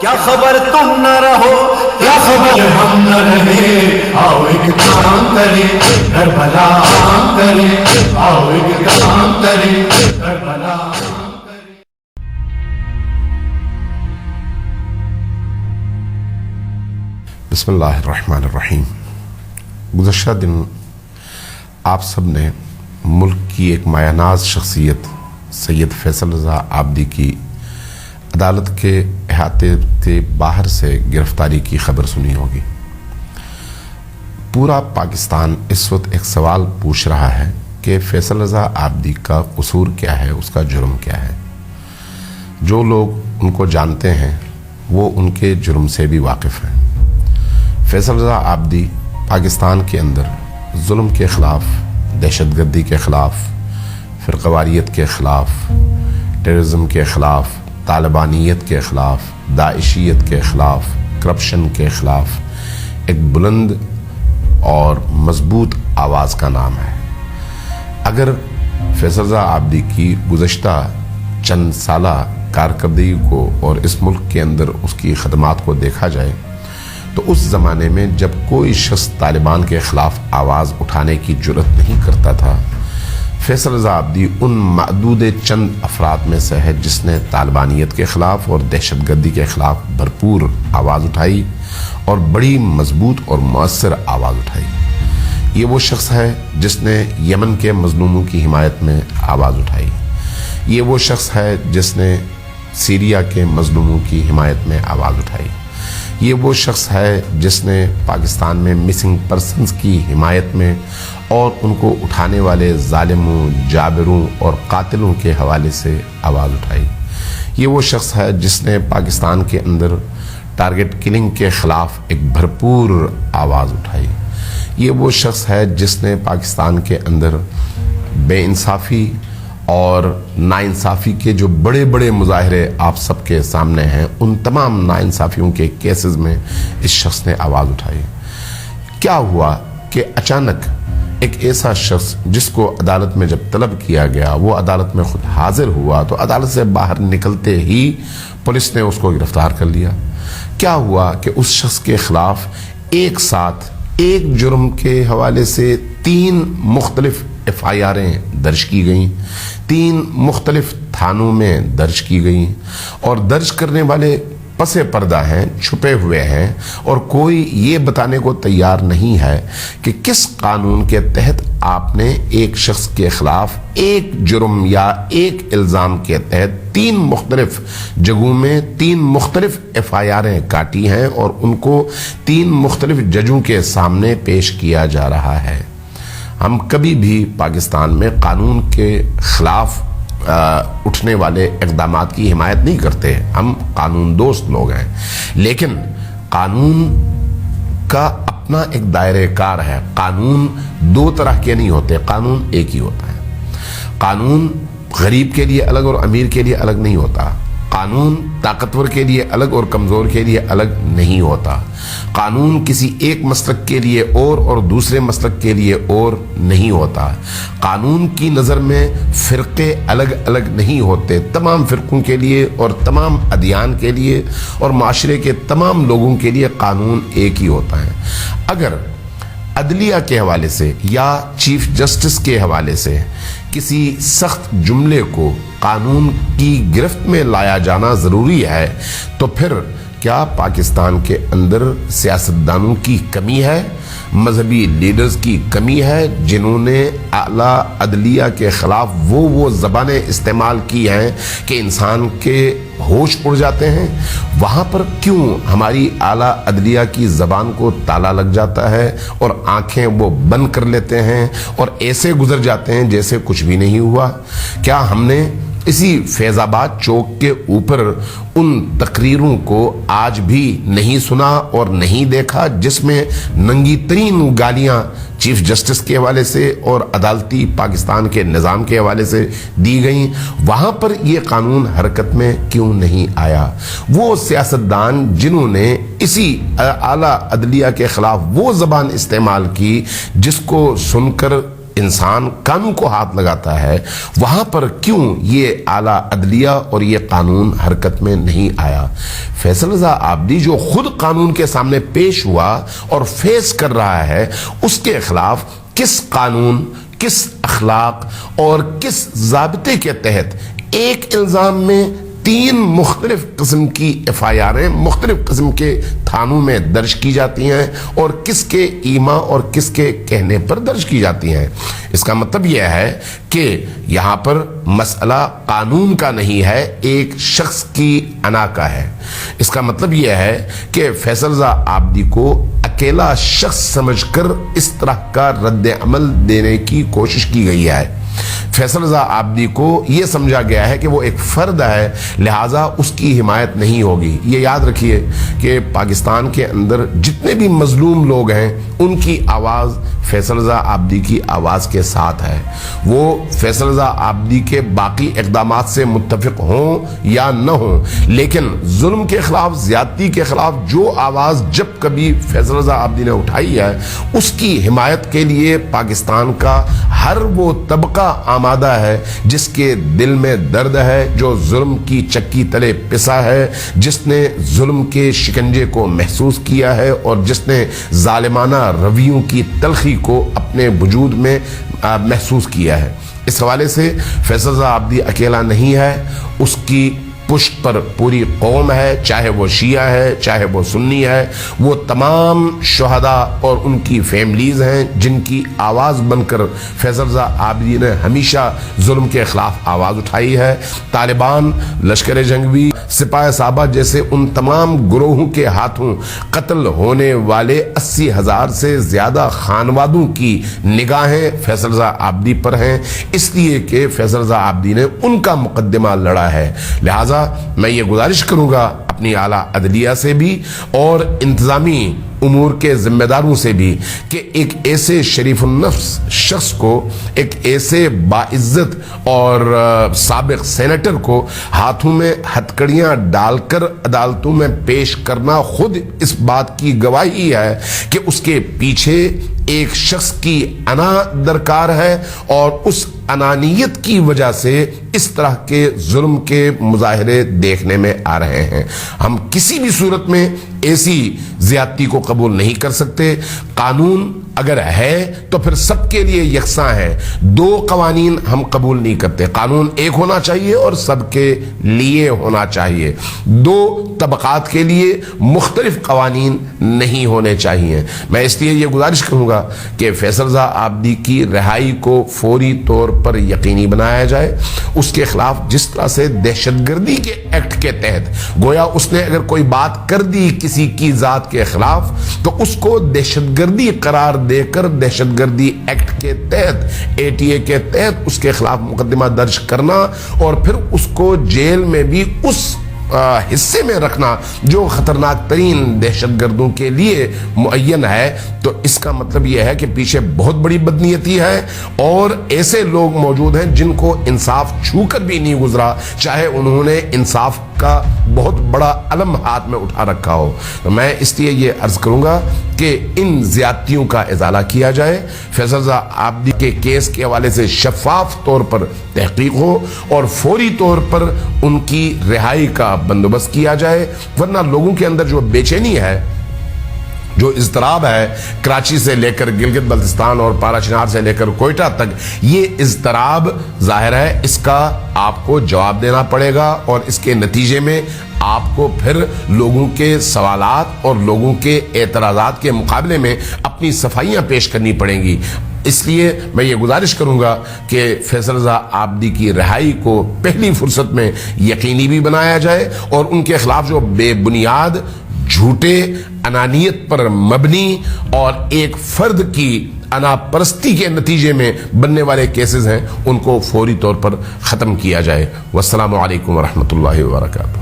کیا خبر تم نہ رہو، کیا خبر ہم نہ رہے، آؤ ایک کام کریں کربلا کریں، آؤ ایک کام کریں کربلا کریں۔ بسم اللہ الرحمن الرحیم۔ گزشتہ دن آپ سب نے ملک کی ایک مایہ ناز شخصیت سید فیصل رضا عابدی کی عدالت کے احاطے سے باہر سے گرفتاری کی خبر سنی ہوگی۔ پورا پاکستان اس وقت ایک سوال پوچھ رہا ہے کہ فیصل رضا عابدی کا قصور کیا ہے، اس کا جرم کیا ہے۔ جو لوگ ان کو جانتے ہیں وہ ان کے جرم سے بھی واقف ہیں۔ فیصل رضا عابدی پاکستان کے اندر ظلم کے خلاف، دہشت گردی کے خلاف، فرقواریت کے خلاف، ٹیررزم کے خلاف، طالبانیت کے خلاف، داعشیت کے خلاف، کرپشن کے خلاف ایک بلند اور مضبوط آواز کا نام ہے۔ اگر فیصل رضا عابدی کی گزشتہ چند سالہ کارکردگی کو اور اس ملک کے اندر اس کی خدمات کو دیکھا جائے تو اس زمانے میں جب کوئی شخص طالبان کے خلاف آواز اٹھانے کی جرأت نہیں کرتا تھا، فیصل رضا عابدی ان معدود چند افراد میں سے ہے جس نے طالبانیت کے خلاف اور دہشت گردی کے خلاف بھرپور آواز اٹھائی اور بڑی مضبوط اور مؤثر آواز اٹھائی۔ یہ وہ شخص ہے جس نے یمن کے مظلوموں کی حمایت میں آواز اٹھائی۔ یہ وہ شخص ہے جس نے سیریا کے مظلوموں کی حمایت میں آواز اٹھائی۔ یہ وہ شخص ہے جس نے پاکستان میں مسنگ پرسنز کی حمایت میں اور ان کو اٹھانے والے ظالموں، جابروں اور قاتلوں کے حوالے سے آواز اٹھائی۔ یہ وہ شخص ہے جس نے پاکستان کے اندر ٹارگٹ کلنگ کے خلاف ایک بھرپور آواز اٹھائی۔ یہ وہ شخص ہے جس نے پاکستان کے اندر بے انصافی اور ناانصافی کے جو بڑے بڑے مظاہرے آپ سب کے سامنے ہیں، ان تمام ناانصافیوں کے کیسز میں اس شخص نے آواز اٹھائی۔ کیا ہوا کہ اچانک ایک ایسا شخص جس کو عدالت میں جب طلب کیا گیا وہ عدالت میں خود حاضر ہوا تو عدالت سے باہر نکلتے ہی پولیس نے اس کو گرفتار کر لیا۔ کیا ہوا کہ اس شخص کے خلاف ایک ساتھ ایک جرم کے حوالے سے 3 مختلف FIRیں درج کی گئیں، 3 مختلف تھانوں میں درج کی گئیں، اور درج کرنے والے پس پردہ ہیں، چھپے ہوئے ہیں، اور کوئی یہ بتانے کو تیار نہیں ہے کہ کس قانون کے تحت آپ نے ایک شخص کے خلاف ایک جرم یا ایک الزام کے تحت 3 مختلف جگہوں میں 3 مختلف FIRیں کاٹی ہیں اور ان کو 3 مختلف ججوں کے سامنے پیش کیا جا رہا ہے۔ ہم کبھی بھی پاکستان میں قانون کے خلاف اٹھنے والے اقدامات کی حمایت نہیں کرتے، ہم قانون دوست لوگ ہیں، لیکن قانون کا اپنا ایک دائرہ کار ہے۔ قانون 2 طرح کے نہیں ہوتے، قانون ایک ہی ہوتا ہے۔ قانون غریب کے لیے الگ اور امیر کے لیے الگ نہیں ہوتا۔ قانون طاقتور کے لیے الگ اور کمزور کے لیے الگ نہیں ہوتا۔ قانون کسی ایک مسلک کے لیے اور دوسرے مسلک کے لیے اور نہیں ہوتا۔ قانون کی نظر میں فرقے الگ الگ نہیں ہوتے، تمام فرقوں کے لیے اور تمام ادیان کے لیے اور معاشرے کے تمام لوگوں کے لیے قانون ایک ہی ہوتا ہے۔ اگر عدلیہ کے حوالے سے یا چیف جسٹس کے حوالے سے کسی سخت جملے کو قانون کی گرفت میں لایا جانا ضروری ہے تو پھر کیا پاکستان کے اندر سیاستدانوں کی کمی ہے، مذہبی لیڈرز کی کمی ہے جنہوں نے اعلیٰ عدلیہ کے خلاف وہ زبانیں استعمال کی ہیں کہ انسان کے ہوش اڑ جاتے ہیں؟ وہاں پر کیوں ہماری اعلیٰ عدلیہ کی زبان کو تالا لگ جاتا ہے اور آنکھیں وہ بند کر لیتے ہیں اور ایسے گزر جاتے ہیں جیسے کچھ بھی نہیں ہوا؟ کیا ہم نے اسی فیض آباد چوک کے اوپر ان تقریروں کو آج بھی نہیں سنا اور نہیں دیکھا جس میں ننگی ترین گالیاں چیف جسٹس کے حوالے سے اور عدالتی پاکستان کے نظام کے حوالے سے دی گئیں؟ وہاں پر یہ قانون حرکت میں کیوں نہیں آیا؟ وہ سیاستدان جنہوں نے اسی اعلیٰ عدلیہ کے خلاف وہ زبان استعمال کی جس کو سن کر انسان قانون کو ہاتھ لگاتا ہے وہاں پر کیوں یہ اعلیٰ عدلیہ اور یہ قانون حرکت میں نہیں آیا؟ فیصل رضا عابدی جو خود قانون کے سامنے پیش ہوا اور فیس کر رہا ہے، اس کے خلاف کس قانون، کس اخلاق اور کس ضابطے کے تحت ایک الزام میں 3 مختلف قسم کی FIRیں مختلف قسم کے تھانوں میں درج کی جاتی ہیں اور کس کے ایما اور کس کے کہنے پر درج کی جاتی ہیں؟ اس کا مطلب یہ ہے کہ یہاں پر مسئلہ قانون کا نہیں ہے، ایک شخص کی انا کا ہے۔ اس کا مطلب یہ ہے کہ فیصل رضا عابدی کو اکیلا شخص سمجھ کر اس طرح کا رد عمل دینے کی کوشش کی گئی ہے۔ فیصل رضا عابدی کو یہ سمجھا گیا ہے کہ وہ ایک فرد ہے، لہٰذا اس کی حمایت نہیں ہوگی۔ یہ یاد رکھیے کہ پاکستان کے اندر جتنے بھی مظلوم لوگ ہیں ان کی آواز فیصل رضا عابدی کی آواز کے ساتھ ہے۔ وہ فیصل رضا عابدی کے باقی اقدامات سے متفق ہوں یا نہ ہوں، لیکن ظلم کے خلاف، زیادتی کے خلاف جو آواز جب کبھی فیصل رضا عابدی نے اٹھائی ہے، اس کی حمایت کے لیے پاکستان کا ہر وہ طبقہ آمادہ ہے جس کے دل میں درد ہے، جو ظلم کی چکی تلے پسا ہے، جس نے ظلم کے شکنجے کو محسوس کیا ہے اور جس نے ظالمانہ رویوں کی تلخی کو اپنے وجود میں محسوس کیا ہے۔ اس حوالے سے فیصل رضا عابدی اکیلا نہیں ہے، اس کی پشت پر پوری قوم ہے، چاہے وہ شیعہ ہے، چاہے وہ سنی ہے، وہ تمام شہداء اور ان کی فیملیز ہیں جن کی آواز بن کر فیصل رضا عابدی نے ہمیشہ ظلم کے خلاف آواز اٹھائی ہے۔ طالبان، لشکر جنگی، سپاہ صحابہ جیسے ان تمام گروہوں کے ہاتھوں قتل ہونے والے 80,000 سے زیادہ خانوادوں کی نگاہیں فیصل رضا عابدی پر ہیں، اس لیے کہ فیصل رضا عابدی نے ان کا مقدمہ لڑا ہے۔ لہٰذا میں یہ گزارش کروں گا اپنی اعلیٰ عدلیہ سے بھی اور انتظامی امور کے ذمہ داروں سے بھی کہ ایک ایسے شریف النفس شخص کو، ایک ایسے باعزت اور سابق سینیٹر کو ہاتھوں میں ہتکڑیاں ڈال کر عدالتوں میں پیش کرنا خود اس بات کی گواہی ہے کہ اس کے پیچھے ایک شخص کی انا درکار ہے اور اس انانیت کی وجہ سے اس طرح کے ظلم کے مظاہرے دیکھنے میں آ رہے ہیں۔ ہم کسی بھی صورت میں ایسی زیادتی کو قبول نہیں کر سکتے۔ قانون اگر ہے تو پھر سب کے لیے یکساں ہے، 2 قوانین ہم قبول نہیں کرتے۔ قانون ایک ہونا چاہیے اور سب کے لیے ہونا چاہیے، 2 طبقات کے لیے مختلف قوانین نہیں ہونے چاہیے۔ میں اس لیے یہ گزارش کروں گا کہ فیصل رضا عابدی کی رہائی کو فوری طور پر یقینی بنایا جائے۔ اس کے خلاف جس طرح سے دہشت گردی کے ایکٹ کے تحت گویا اس نے اگر کوئی بات کر دی کسی کی ذات کے خلاف تو اس کو دہشت گردی قرار دے کر دہشت گردی ایکٹ کے تحت، ATA کے تحت اس کے خلاف مقدمہ درج کرنا اور پھر اس کو جیل میں بھی اس حصے میں رکھنا جو خطرناک ترین دہشت گردوں کے لیے معین ہے، تو اس کا مطلب یہ ہے کہ پیچھے بہت بڑی بدنیتی ہے اور ایسے لوگ موجود ہیں جن کو انصاف چھو کر بھی نہیں گزرا، چاہے انہوں نے انصاف کا بہت بڑا علم ہاتھ میں اٹھا رکھا ہو۔ میں اس لیے یہ عرض کروں گا کہ ان زیادتیوں کا ازالہ کیا جائے، فیصل رضا عابدی کے کیس کے حوالے سے شفاف طور پر تحقیق ہو اور فوری طور پر ان کی رہائی کا بندوبست کیا جائے، ورنہ لوگوں کے اندر جو بے چینی ہے، جو اضطراب ہے، کراچی سے لے کر گلگت بلتستان اور پارا چنار سے لے کر کوئٹہ تک، یہ اضطراب ظاہر ہے اس کا آپ کو جواب دینا پڑے گا اور اس کے نتیجے میں آپ کو پھر لوگوں کے سوالات اور لوگوں کے اعتراضات کے مقابلے میں اپنی صفائیاں پیش کرنی پڑیں گی۔ اس لیے میں یہ گزارش کروں گا کہ فیصل رضا عابدی کی رہائی کو پہلی فرصت میں یقینی بھی بنایا جائے اور ان کے خلاف جو بے بنیاد، جھوٹے، انانیت پر مبنی اور ایک فرد کی انا پرستی کے نتیجے میں بننے والے کیسز ہیں ان کو فوری طور پر ختم کیا جائے۔ والسلام علیکم ورحمۃ اللہ وبرکاتہ۔